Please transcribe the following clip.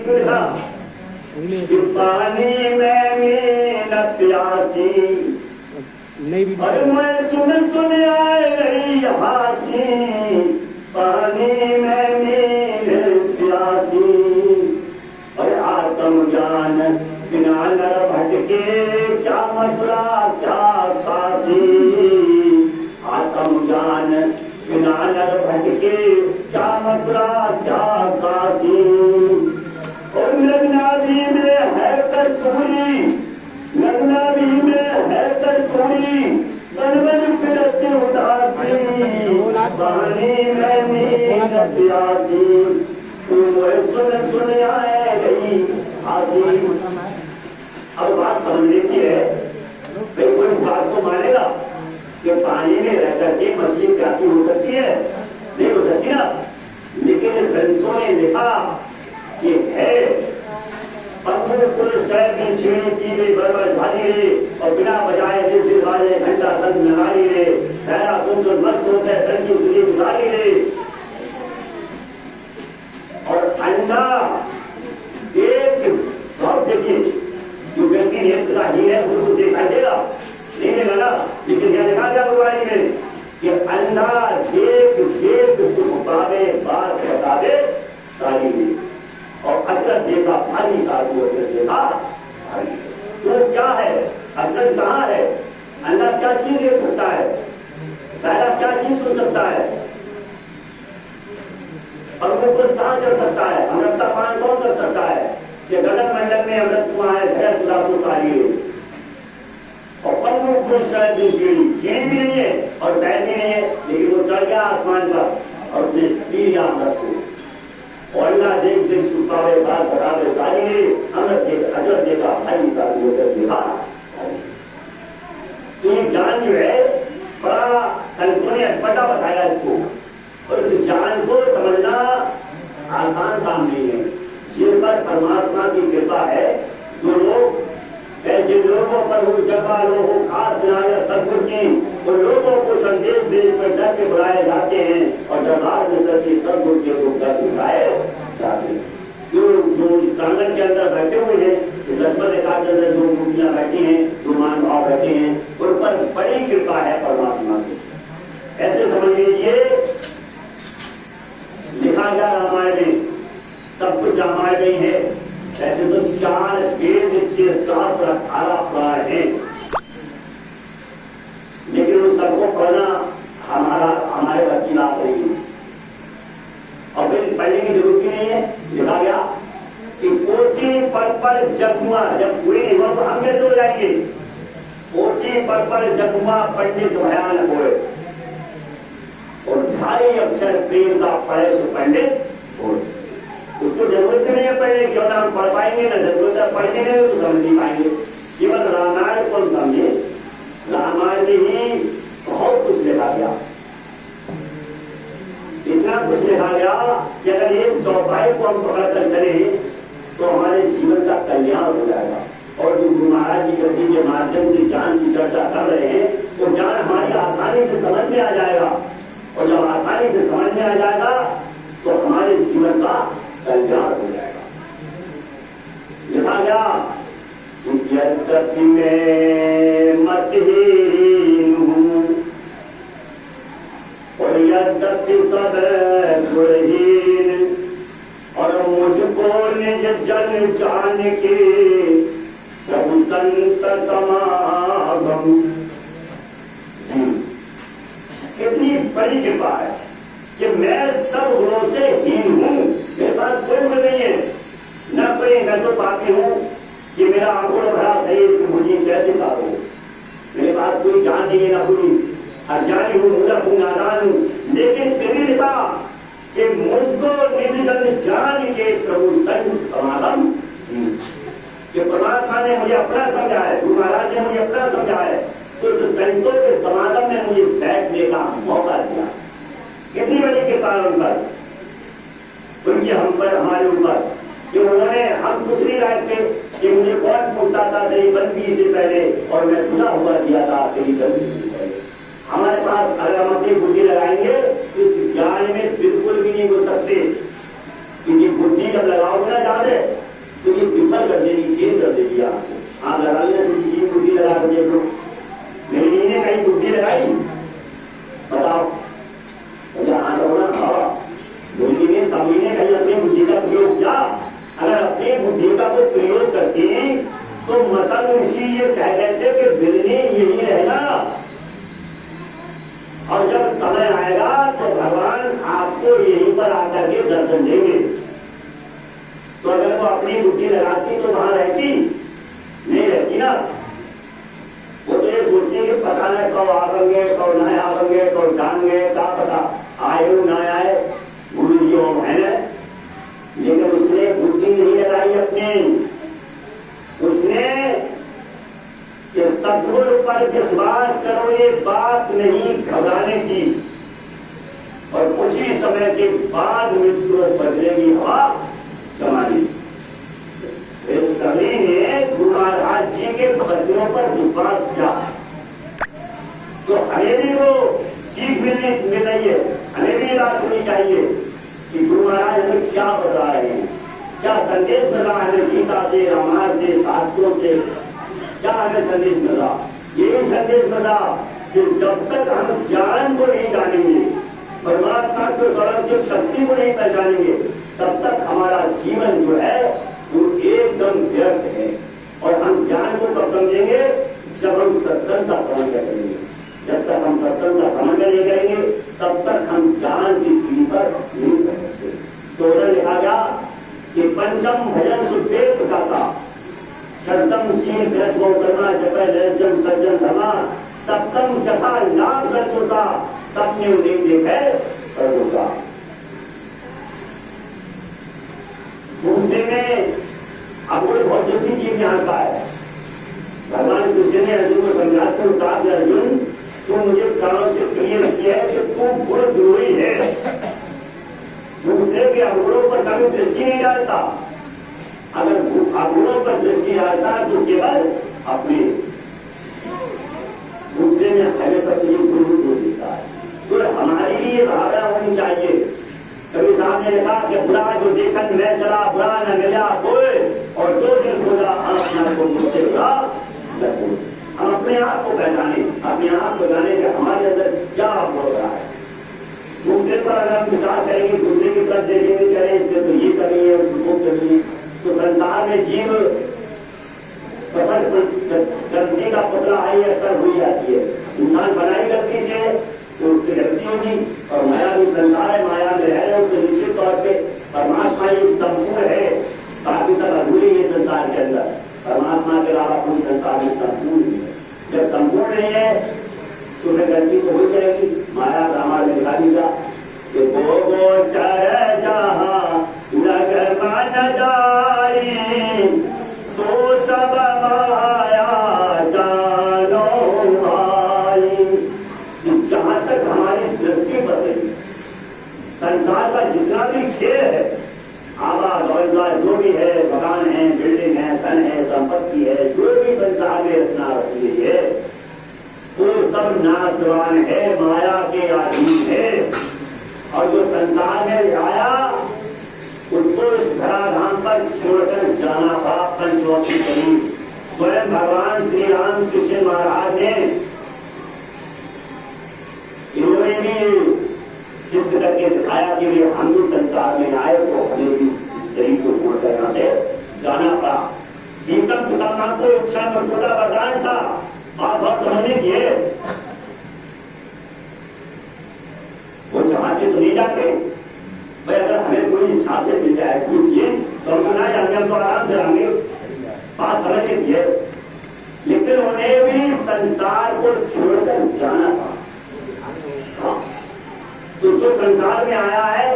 क्यों लिखा कि पानी में मीन प्यासी और मैं सुन आए रही हासी, पानी में मीन प्यासी और आत्म ज्ञान बिना नर भटके, क्या मथुरा क्या काशी, आत्म ज्ञान बिना नर भटके, क्या मथुरा क्या काशी। और नगनाभी में है कस्तूरी, नगनाभी में है कस्तूरी, बन फिरते उदासी, पानी में मीन प्यासी, सुन आए गई हासी। अब बात समझने की है, भाई कोई इस बात को मानेगा कि पानी में रह करके मछली प्यासी हो सकती है? नहीं हो सकती ना। लेकिन संतों ने लिखा कि है की गई बरबर भारी रे, और बिना बजाए दिल वाले घंटा संग नगारी रे, ठहरा सुन सुन मस्त होता है तन की सुनी गुजारी रे। और अंडा एक बहुत देखिए, जो व्यक्ति नेत्र का ही है उसको दिखाई देगा, नहीं देगा ना। लेकिन यह देखा गया बुराई में कि अंधा देख देख सुख पावे, बात बतावे सारी रे, और अजगर देखा भारी साधु, अजगर देखा भारी। तो क्या है अजगर कहाँ है? अंधा क्या चीज देख सकता है? पहला क्या चीज सुन सकता है? और वो पुरुष कहाँ कर सकता है? अमृत का पान कौन कर सकता है? कि गगन मंडल में अमृत कुआं है, भय सुधा सुखारी, और पन्नू पुरुष चढ़ भी सीढ़ी भी नहीं है और पैर भी नहीं है, लेकिन वो चढ़ गया आसमान पर और उसने पी लिया अमृत को। और अल्लाह देख देख सुखावे, बात बतावे सारी, अमृत देख अजर देखा भाई का देखा। तो ये ज्ञान जो है बड़ा संतों ने अटपटा बताया इसको, और इस ज्ञान को समझना आसान काम नहीं है। जिन पर परमात्मा की कृपा है, जो लोग जिन लोगों पर वो जगह लोगों खास सदगुरु की, उन लोगों को संदेश देश पर डर के बुलाए जाते हैं, और दरबार में सच्ची सदगुरु के रूप में बुलाए जाते हैं। जो प्रांगण के अंदर बैठे हुए हैं, लक्ष्मण रेखा के अंदर जो मूर्तियां बैठी हैं, जो मान भाव बैठे हैं, उन पर बड़ी कृपा है परमात्मा की। ऐसे समझ लीजिए, लिखा गया रामायण में, सब कुछ रामायण में है। ऐसे तो 4 वेद 6 18 पुराण है, लेकिन उन सबको पढ़ना हमारे बस की बात नहीं है, और फिर पढ़ने की जरूरत भी नहीं है। लिखा गया कि पोथी पर जगुआ, जब पूरी नहीं हो तो हम कैसे हो जाएंगे? पोथी पर जगुआ पंडित भयान होए, और ढाई अक्षर प्रेम का पढ़े सो पंडित होए। उसको जरूरत नहीं है पढ़ने की, ना हम पढ़ पाएंगे, ना जरूरत है पढ़ने की, तो समझ नहीं पाएंगे। केवल रामायण को समझे, रामायण में ही बहुत कुछ लिखा गया, इतना कुछ लिखा गया कि अगर एक चौपाई को हम पकड़कर चले तो हमारे जीवन का कल्याण हो जाएगा। और जो गुरु महाराज जी गति के माध्यम से ज्ञान की चर्चा कर रहे हैं, तो ज्ञान हमारी आसानी से समझ में आ जाएगा, और जब आसानी से समझ में आ जाएगा तो हमारे जीवन का कल्याण हो जाएगा। लिखा गया यद्यपि मैं मतहीन हूँ, और यद्यपि सदगुणहीन, और मुझको निज जन जान के प्रभु संत समागम। कितनी बड़ी कृपा है कि मैं सब गुणों से हीन हूँ, मेरे पास कोई गुण नहीं है, न कोई, मैं तो पापी हूँ कि मेरा आंखों भरा शरीर मुझे कैसे पाओ। मेरे पास कोई ज्ञान नहीं है, ना कोई अज्ञानी हूँ, मूर्ख हूँ, नादान हूँ, लेकिन फिर भी लिखा कि मुझको निज जन जान के प्रभु संत समागम। कि परमात्मा ने मुझे अपना समझा है, गुरु महाराज ने मुझे अपना समझा है, तो उस संतों के समागम में मुझे बैठने का मौका दिया। कितनी बड़ी कृपा उन पर, उनकी हम पर, हमारे ऊपर, कि उन्होंने, हम कुछ नहीं रखते कि मुझे कौन पूछता था तेरी बंदगी से पहले, और मैं खुला हुआ दिया था तेरी बंदगी से पहले। हमारे पास अगर हम अपनी बुद्धि लगाएंगे तो इस ज्ञान में बिल्कुल भी नहीं हो सकते, क्योंकि बुद्धि जब लगाओगे ना ज्यादा कह रहे थे कि बिल्ली यही रहना, और जब समय आएगा तो भगवान आपको यहीं पर आकर के दर्शन देंगे। तो अगर वो अपनी बुद्धि लगाती तो वहां रहती नहीं, रहती ना। वो तो ये सोचती है कि पता नहीं कब आवेंगे, कब ना आवेंगे, कब जाएंगे, क्या पता आए ना आए, गुरु जी वो है ना। लेकिन उसने बुद्धि नहीं लगाई अपनी, उसने कि सदगुरु पर विश्वास करो, ये बात नहीं घबराने की, और कुछ ही समय के बाद मृत्यु बदलेगी हवा समाधि। सभी ने गुरु महाराज जी के वचनों पर विश्वास किया। तो हमें भी वो सीख मिल रही है, हमें भी बात होनी चाहिए कि गुरु महाराज हमें क्या बता रहे हैं, क्या संदेश मिल रहा है गीता से, रामायण से, शास्त्रों से, क्या हमें संदेश मिल रहा। यही संदेश मिल रहा कि जब तक हम ज्ञान को नहीं जानेंगे, परमात्मा के स्वरूप की शक्ति को नहीं पहचानेंगे, तब तक हमारा जीवन जो है वो एकदम व्यर्थ है। और हम ज्ञान को कब समझेंगे, जब हम सत्संग का श्रवण करेंगे। जब तक हम सत्संग का श्रवण नहीं करेंगे तब तक हम ज्ञान की सीढ़ी पर नहीं चढ़ सकते। तो उधर लिखा गया कि पंचम भजन सुखेत का शब्दम शील ग्रथ गो करना जपम सज्जन धमा, सप्तम जथा नाम सत्युता, सपने उन्हें देखे प्रभु का। दूसरे में अब कोई बहुत जल्दी चीज यहाँ का है। भगवान कृष्ण ने अर्जुन को समझाते हुए कहा कि अर्जुन तू मुझे कानों से क्लियर किया है कि तू गुणद्रोही है, दूसरे के अवगुणों पर कभी दृष्टि नहीं डालता। अगर अवगुणों पर दृष्टि डालता तो केवल अपने, दूसरे में हमेशा तुझे गुरु को देता है। तो हमारी भी ये भावना होनी चाहिए। कभी सामने लिखा कि बुरा जो देखन मैं चला, बुरा न मिला कोई, और जो दिन खोला अपना को मुझसे बुरा न कोई। हम अपने आप को पहचाने, अपने आप को जाने कि हमारे अंदर क्या हो रहा है। दूसरे पर अगर हम विचार करेंगे, दूसरे की तरफ देखेंगे, करें इससे तो ये करिए, वो करिए, तो संसार में जीव गलती का पुतला है, असर हुई जाती है। इंसान बनाई गलती से तो उसकी गलती होगी, और माया भी संसार है, माया में रह रहे हो तो निश्चित तौर पे परमात्मा ये संपूर्ण है, बाकी सब अधूरी है संसार के अंदर। परमात्मा के अलावा कोई संसार में संपूर्ण नहीं है। जब संपूर्ण नहीं है तो उसे गलती तो हो जाएगी। माया रामायण में दिखा दीजा कि गो चर जहाँ लग मन जारी, सो सब माया जानो भाई। जहां तक हमारी दृष्टि बदलेगी, संसार का जितना भी खेल है, आवाज और जो भी है, मकान है, बिल्डिंग है, धन है, संपत्ति है, जो भी संसार में रचना रखी है, वो सब नाशवान है, माया के अधीन है। और जो संसार में आया उसको इस धराधाम पर छोड़कर जाना पड़ा पंचवटी करी। स्वयं भगवान श्री राम कृष्ण महाराज ने, इन्होंने भी सिद्ध करके दिखाया कि हम भी संसार में आए तो हमें भी शरीर को छोड़कर यहाँ से जाना पड़ा। भीष्म पितामह को इच्छा मृत्यु का वरदान था, आप बहुत समझने की है। वो चाहते तो नहीं जाते भाई, अगर हमें कोई इच्छा से मिल जाए पूछिए तो हम ना जाएंगे, हम तो आराम से रहेंगे, बात समझने की है। लेकिन उन्हें भी संसार को छोड़कर जाना था। तो जो संसार में आया है